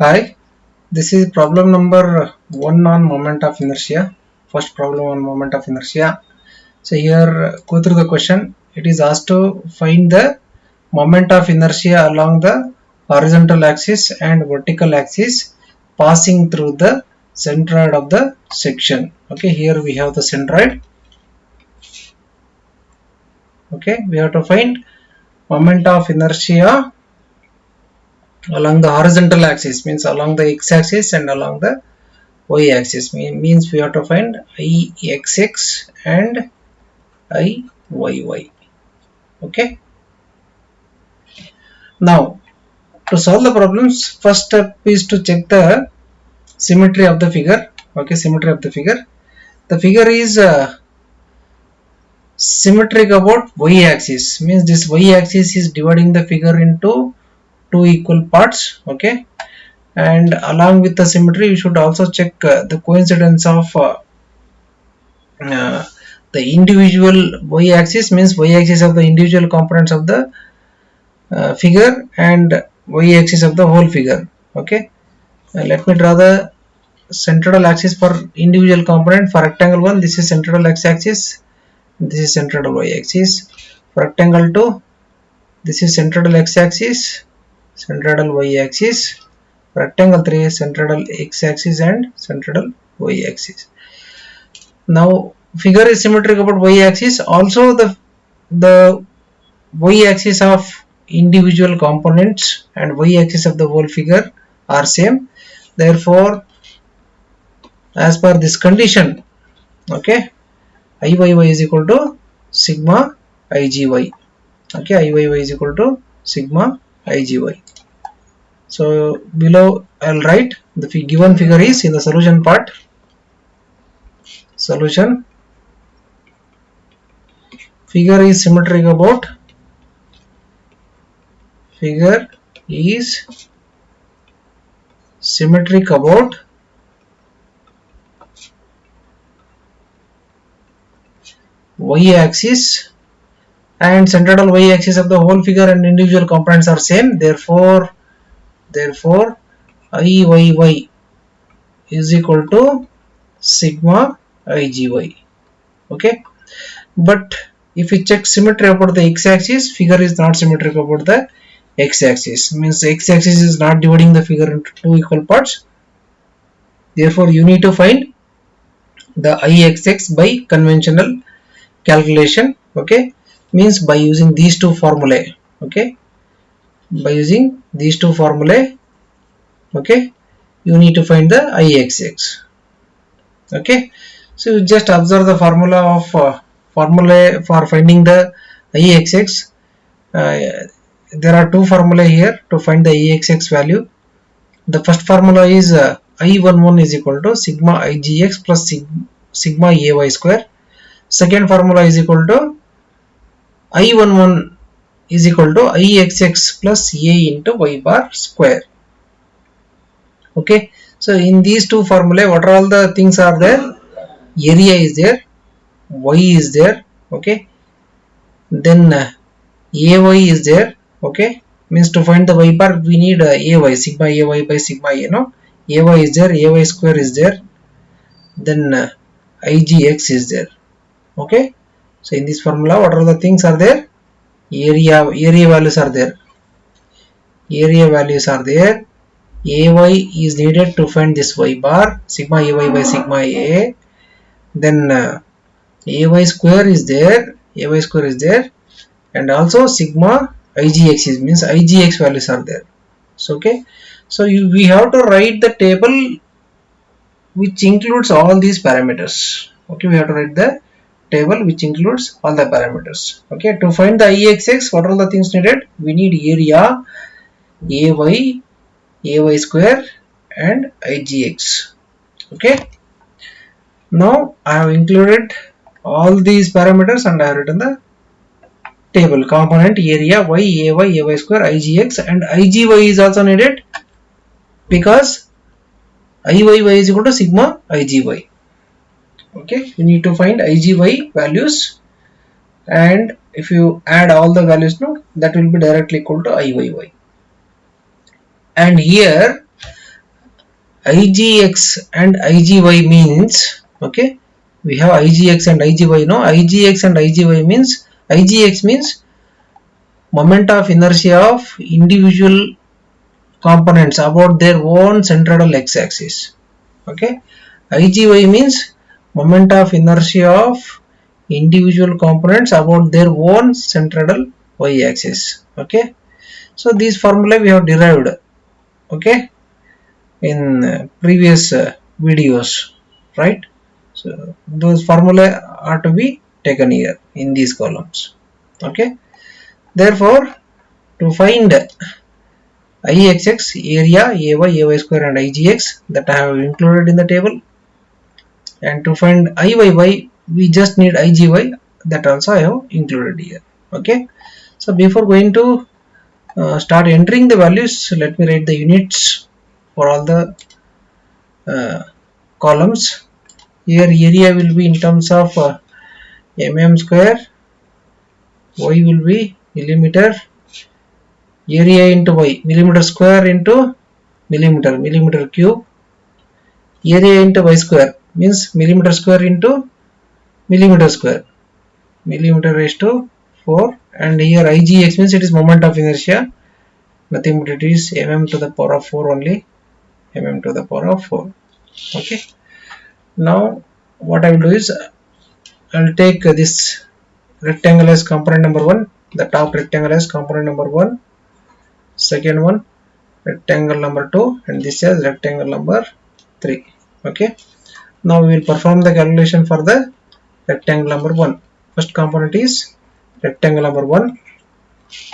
Hi, this is problem number 1 on moment of inertia. First problem on moment of inertia. So here go through the question. It is asked to find the moment of inertia along the horizontal axis and vertical axis passing through the centroid of the section. Okay, here we have the centroid. Okay, we have to find moment of inertia along the horizontal axis, means along the x-axis and along the y-axis. Means we have to find ixx and iyy. Okay. Now to solve the problems, first step is to check the symmetry of the figure. Okay, symmetry of the figure. The figure is symmetric about y-axis. Means this y-axis is dividing the figure into two equal parts. Okay, and along with the symmetry, we should also check the coincidence of uh, the individual y-axis, means y-axis of the individual components of the figure and y-axis of the whole figure. Okay, let me draw the central axis for individual component. For rectangle 1, this is central x-axis, this is central y-axis. For rectangle 2, this is central x-axis, central y-axis. For rectangle 3, central x-axis and central y-axis. Now figure is symmetric about y-axis. Also the y-axis of individual components and y-axis of the whole figure are same. Therefore, as per this condition, okay, Iyy is equal to sigma Igy. Okay, Iyy is equal to sigma Igy. So below I'll write the given figure is in the solution part. Solution: figure is symmetric about y-axis and central y-axis of the whole figure and individual components are same. Therefore Iyy is equal to sigma Igy. Okay, but if we check symmetry about the x-axis, figure is not symmetric about the x-axis. Means the x-axis is not dividing the figure into two equal parts. Therefore you need to find the ixx by conventional calculation. Okay, means by using these two formulae. Okay, by using these two formulae, okay, you need to find the ixx. Okay, so you just observe the formula of formulae for finding the ixx. There are two formulae here to find the ixx value. The first formula is I11 is equal to sigma igx plus sigma ay square. Second formula is equal to I11 is equal to ixx plus a into y bar square. Okay, so in these two formulae, what are all the things are there? Area is there, y is there. Okay, then ay is there. Okay, means to find the y bar we need ay, sigma ay by sigma a. No, ay is there, ay square is there, then igx is there. Okay, so in this formula, what are the things are there? Area values are there. Ay is needed to find this y bar, sigma ay by sigma a. Then ay square is there, and also sigma igx means igx values are there. So okay, so we have to write the table which includes all these parameters. Okay, we have to write the table which includes all the parameters. Okay, to find the ixx, what are the things needed? We need area, ay square and igx. Okay, now I have included all these parameters and I have written the table. Component area y, ay square, igx, and igy is also needed because iyy is equal to sigma igy. Okay, you need to find igy values, and if you add all the values now, that will be directly equal to iyy. And here IGX and IGY means, okay, we have IGX and IGY. No, IGX and IGY means, IGX means moment of inertia of individual components about their own centroidal x-axis. Okay, IGY means moment of inertia of individual components about their own centroidal y-axis. Okay, so these formula we have derived, okay, in previous videos, right? So those formula are to be taken here in these columns. Okay, therefore to find IXX, area, AY square and IGX that I have included in the table, and to find IYY we just need IGY, that also I have included here. Okay, so before going to start entering the values, let me write the units for all the columns. Here area will be in terms of mm square, y will be millimeter, area into y, millimeter square into millimeter cube, area into y square means millimeter square into millimeter square, millimeter raised to 4, and here IGX means it is moment of inertia, nothing but it is mm to the power of 4 only, mm to the power of 4. Okay, now what I will do is I will take this rectangle as component number 1, the top rectangle as component number 1, second one rectangle number 2, and this is rectangle number 3. Okay, now we will perform the calculation for the rectangle number 1. First component is rectangle number 1,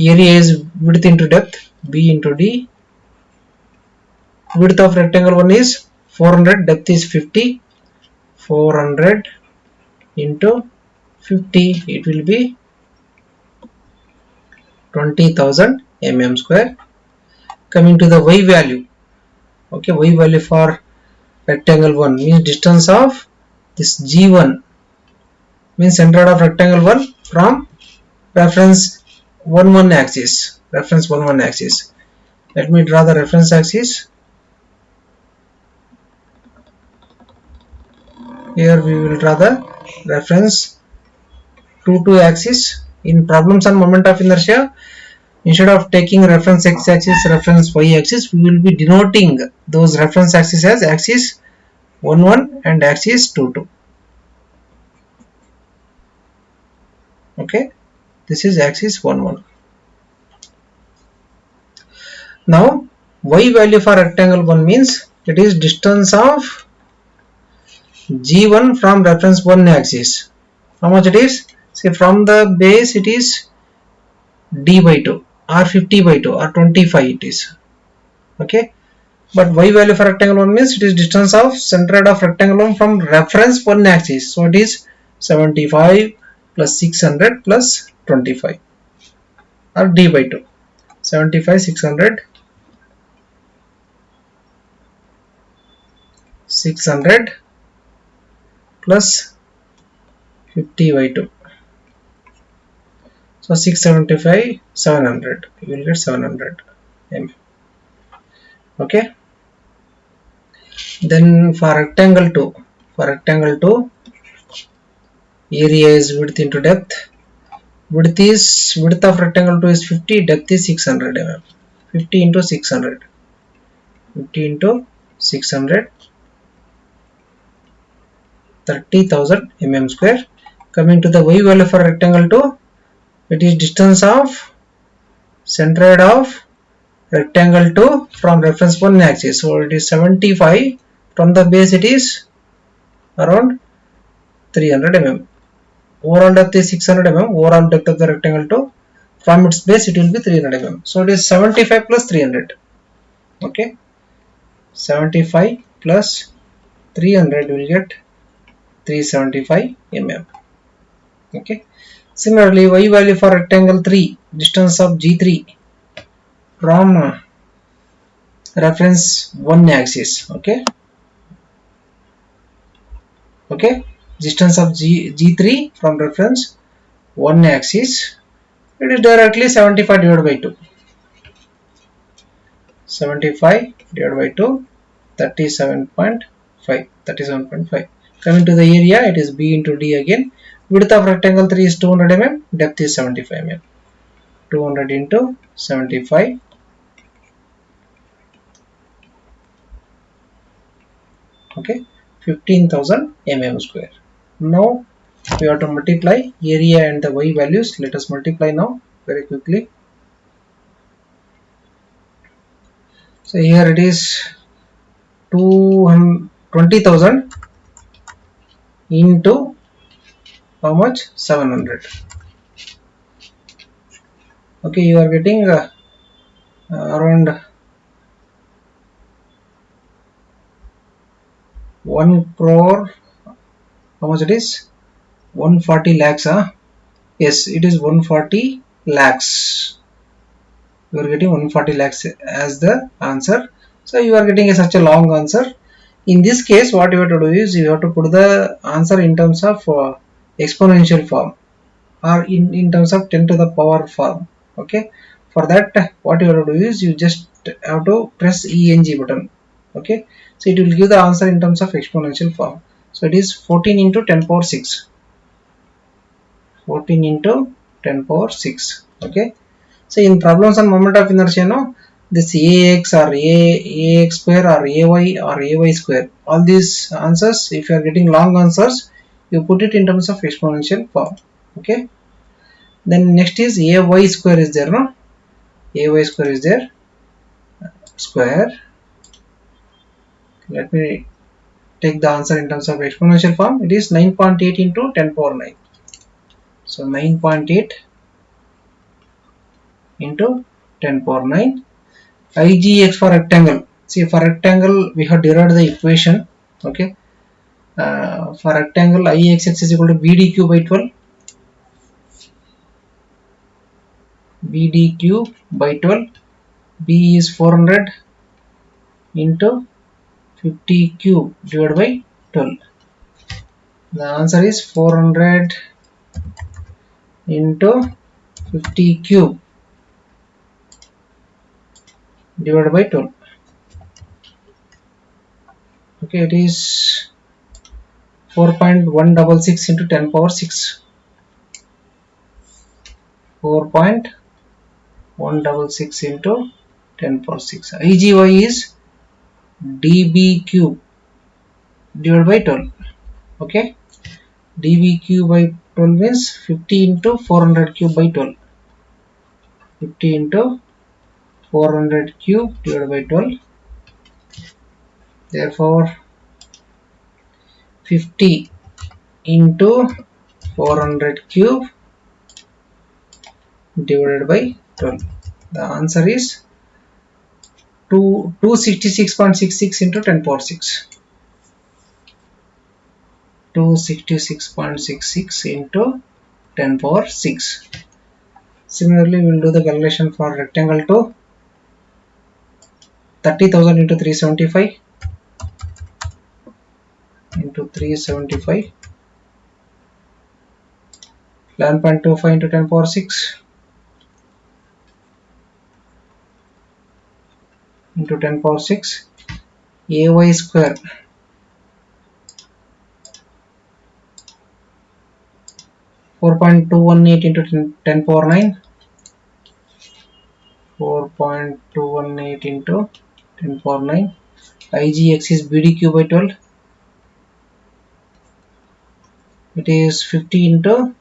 area is width into depth, b into d, width of rectangle 1 is 400, depth is 50, 400 into 50, it will be 20,000 mm square. Coming to the y value, okay, y value for rectangle 1 means distance of this g1 means center of rectangle 1 from reference 1 axis, reference 1 axis. Let me draw the reference axis. Here we will draw the reference 2 axis. In problems on moment of inertia, instead of taking reference x-axis, reference y-axis, we will be denoting those reference axis as axis 1 and axis 2. Okay, this is axis 1. Now y value for rectangle 1 means it is distance of g1 from reference 1 axis. How much it is? Say from the base it is d by 2 or 50 by 2 or 25 it is. Okay, but y value for rectangle 1 means it is distance of centroid of rectangle 1 from reference 1 axis. So it is 75 plus 600 plus 25 or d by 2. 75, 600 plus 50 by 2. So 675, 700. You will get 700 mm. Okay. Then for rectangle 2, area is width into depth. Width of rectangle 2 is 50, depth is 600 mm. 50 into 600. 50 into 600. 30,000 mm square. Coming to the y value for rectangle 2, it is distance of centroid of rectangle 2 from reference 1 axis. So it is 75. From the base it is around 300 mm. Overall depth is 600 mm. Overall depth of the rectangle 2 from its base it will be 300 mm. So it is 75 plus 300. Okay, 75 plus 300 will get 375 mm. Okay, similarly y value for rectangle 3, distance of g3 from reference 1 axis. Okay, distance of g3 from reference 1 axis, it is directly 75 divided by 2. 75 divided by 2, 37.5. 37.5. Coming to the area, it is B into D again. Width of rectangle 3 is 200 mm, depth is 75 mm. 200 into 75. Okay, 15,000 mm square. Now we have to multiply area and the y values. Let us multiply now very quickly. So here it is 20,000 into how much? 700. Okay, you are getting around 1 crore. How much it is? 140 lakhs. Yes, it is 140 lakhs. You are getting 140 lakhs as the answer. So you are getting such a long answer. In this case, what you have to do is you have to put the answer in terms of exponential form, or in terms of 10 to the power form. Okay, for that what you have to do is you just have to press eng button. Okay, so it will give the answer in terms of exponential form. So it is 14 into 10 power 6. 14 into 10 power 6. Okay, so in problems on moment of inertia, no, this ax or ax square or ay square, all these answers, if you are getting long answers, you put it in terms of exponential form. Okay, then next is ay square is there, no, ay square is there, square. Let me take the answer in terms of exponential form. It is 9.8 into 10 power 9. So 9.8 into 10 power 9. igx for rectangle. See, for rectangle we have derived the equation. Okay, for rectangle ix is equal to bdq by 12. bdq by 12. B is 400 into 50 cube divided by 12. The answer is 400 into 50 cube divided by 12. Okay, it is 4.166 into 10 power 6. 4.166 into 10 power 6. IGY is dB cube divided by 12. Okay, dB cube by 12 means 50 into 400 cube by 12. 50 into 400 cube divided by 12. Therefore 50 into 400 cube divided by 12. The answer is 266.66 into 10 power 6. 266.66 into 10 power 6. Similarly, we will do the calculation for rectangle to 30,000 into 375 into 375. 11.25 into 10 power 6 into 10 power 6. Ay square 4.218 into 10 power 9. 4.218 into 10 power 9. Igx is bdq by 12. It is 50 into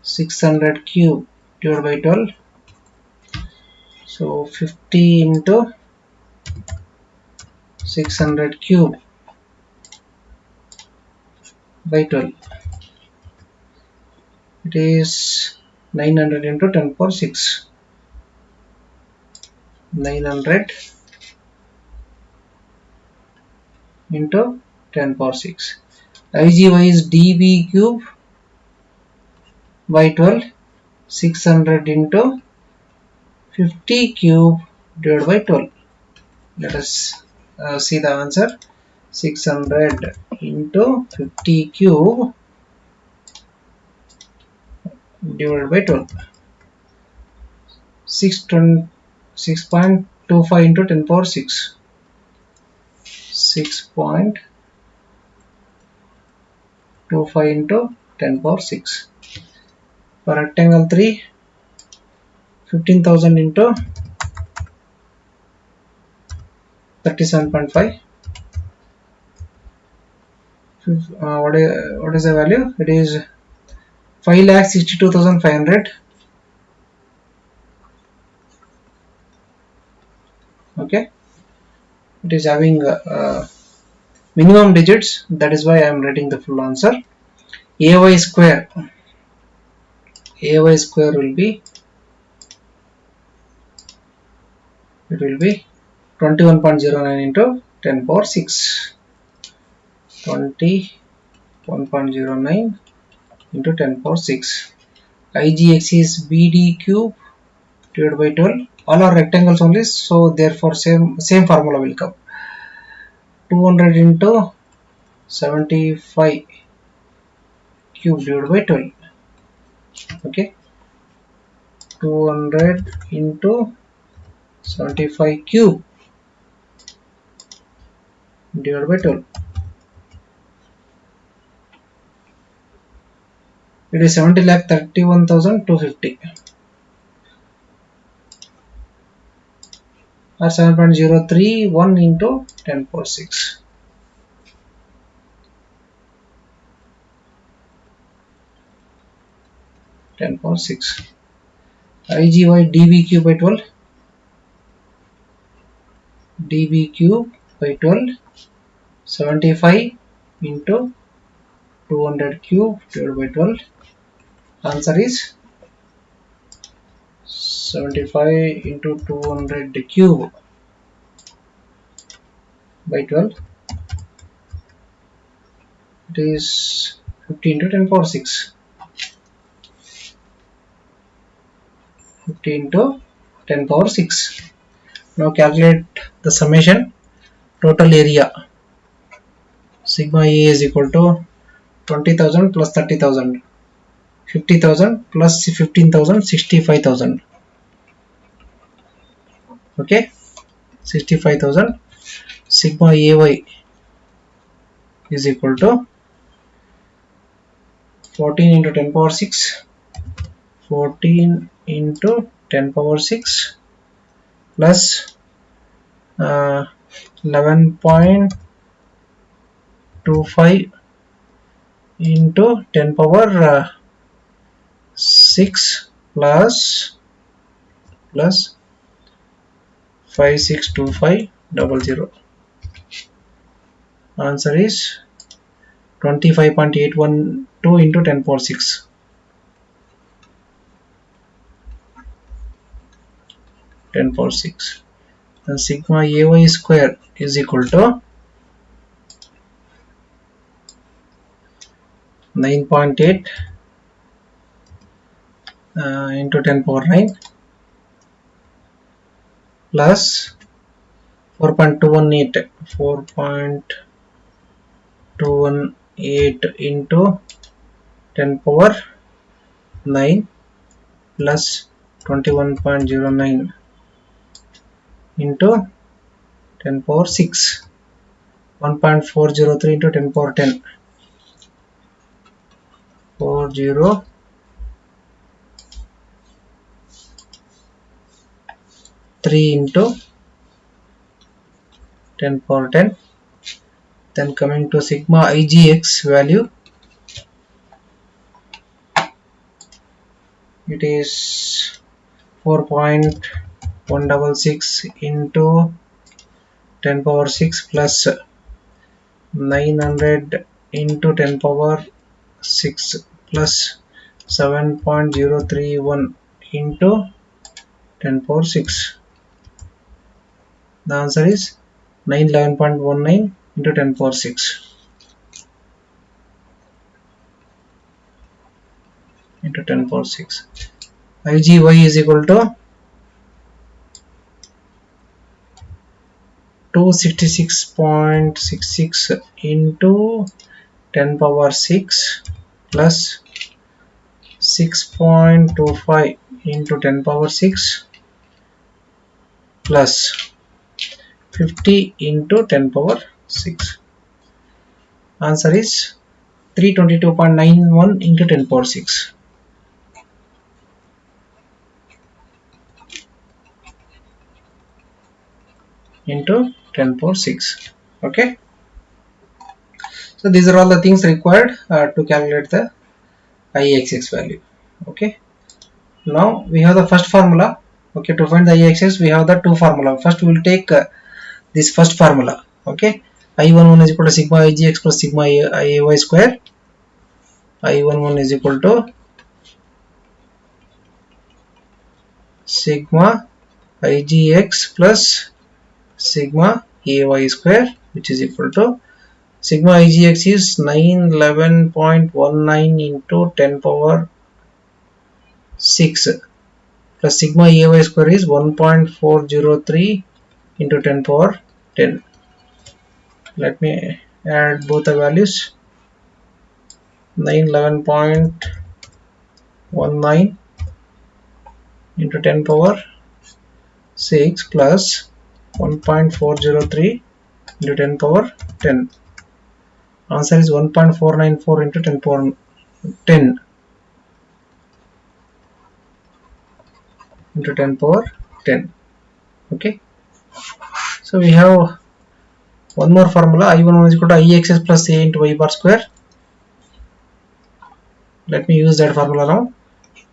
600 cube divided by 12. So 50 into 600 cube by 12. It is 900 into 10 power 6. 900 into 10 power 6. IGY is dB cube by 12. 600 into 50 cube divided by 12. Let us see the answer. 600 into 50 cube divided by 12. 6.25 into 10 power 6. 6.25 into 10 power 6. For rectangle 3, 15,000 into 37.5. What is the value? It is 5,62,500. Okay, it is having minimum digits. That is why I am writing the full answer. AY square. AY square will be, it will be 21.09 into 10 power 6. 21.09 into 10 power 6. IGX is BD cube divided by 12. All are rectangles only, so therefore same formula will come. 200 into 75 cube divided by 12. Okay, 200 into 75 cube divided by 12. It is 70,31,250 or 7.031 into 10 power 6. 10 power 6. IGY dB cube by 12. dB cube by 12. 75 into 200 cube divided by 12. Answer is 75 into 200 cube by 12. It is 50 into 10 power 6. 50 into 10 power 6. Now calculate the summation. Total area sigma A is equal to 20,000 plus 30,000, 50,000 plus 15,000, 65,000. Okay, 65,000. Sigma AY is equal to 14 into 10 power 6. 14 into 10 power 6 plus 11.25 into 10 power 6 plus 562500. Answer is 25.812 into 10 power 6. 10 power 6. Then sigma AY square is equal to 9.8 into 10 power 9 plus 4.218 into 10 power 9 plus 21.09 into 10 power 6. 1.403 into 10 power 10. 403 into 10 power 10. Then coming to sigma IGX value, it is 4.166 into 10 power 6 plus 900 into 10 power 6 plus 7.031 into 10 power 6. The answer is 911.19 into 10 power 6 into 10 power 6. IGY is equal to 266.66 into 10 power 6 plus 6.25 into 10 power 6 plus 50 into 10 power 6. Answer is 322.91 into 10 power 6 into 10 power 6. Okay. So these are all the things required to calculate the IXX value. Okay. Now we have the first formula. Okay, to find the IXX we have the two formula. First we will take this first formula. Okay, I11 is equal to sigma IGX plus sigma IAY square. I11 is equal to sigma IGX plus sigma AY square, which is equal to sigma IGX is 911.19 into 10 power 6 plus sigma AY square is 1.403 into 10 power 10. Let me add both the values. 911.19 into 10 power 6 plus 1.403 into 10 power 10. Answer is 1.494 into 10 power 10 into 10 power 10. Okay. So we have one more formula. I11 is equal to IXS plus A into Y bar square. Let me use that formula now.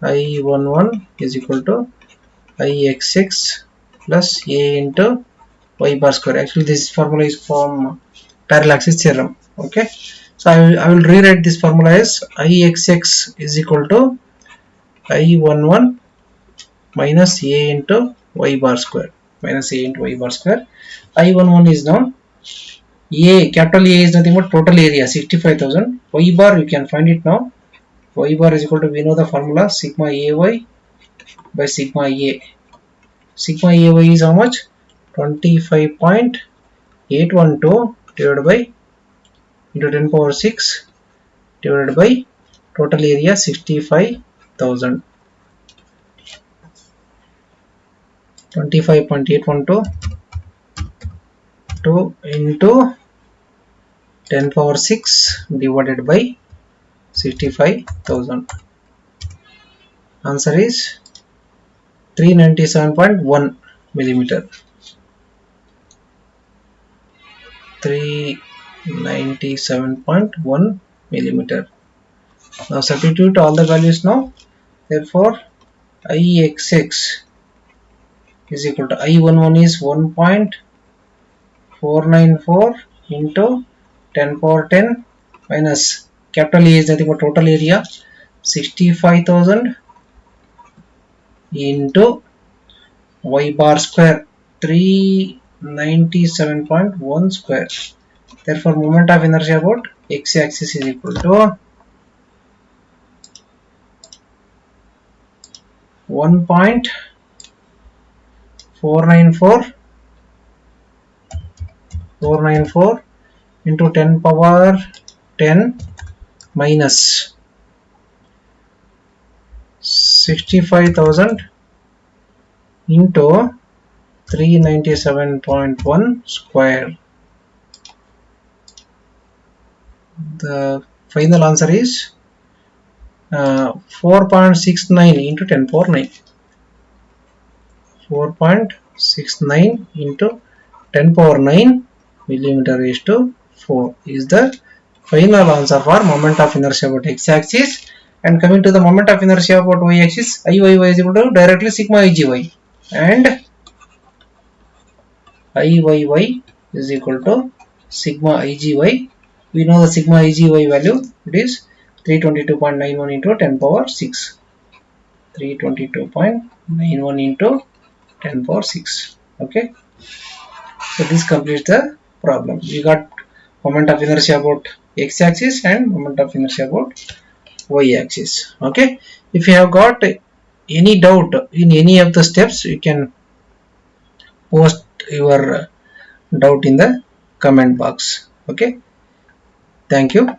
I11 is equal to IXX plus A into Y bar square. Actually this formula is from parallel axis theorem. Okay, so I will rewrite this formula as IXX is equal to I11 minus A into Y bar square, minus A into Y bar square. I11 is now A, capital A is nothing but total area 65,000. Y bar you can find it now. Y bar is equal to, we know the formula, sigma AY by sigma A. Sigma AY is how much? 25.812 divided by into 10 power 6 divided by total area 65,000. 25.812 into 10 power 6 divided by 65,000. Answer is 397.1 millimeter. 397.1 millimeter. Now substitute all the values now. Therefore, IXX is equal to I11 is 1.494 into 10 power 10 minus capital A is nothing but total area 65,000 into Y bar square 397.1 square. Therefore, moment of inertia about X axis is equal to 1.494 into 10 power 10 minus 65,000 into 397.1 square. The final answer is 4.69 into 10 power 9. 4.69 into 10 power 9 millimeter raised to 4 is the final answer for moment of inertia about x axis. And coming to the moment of inertia about y axis, Iyy is equal to directly sigma Igy, and Iyy is equal to sigma Igy. We know the sigma Igy value, it is 322.91 into 10 power 6. 322.91 into 10 power 6. Okay, so this completes the problem. We got moment of inertia about x axis and moment of inertia about y axis. Okay, if you have got any doubt in any of the steps, you can post your doubt in the comment box. Okay, thank you.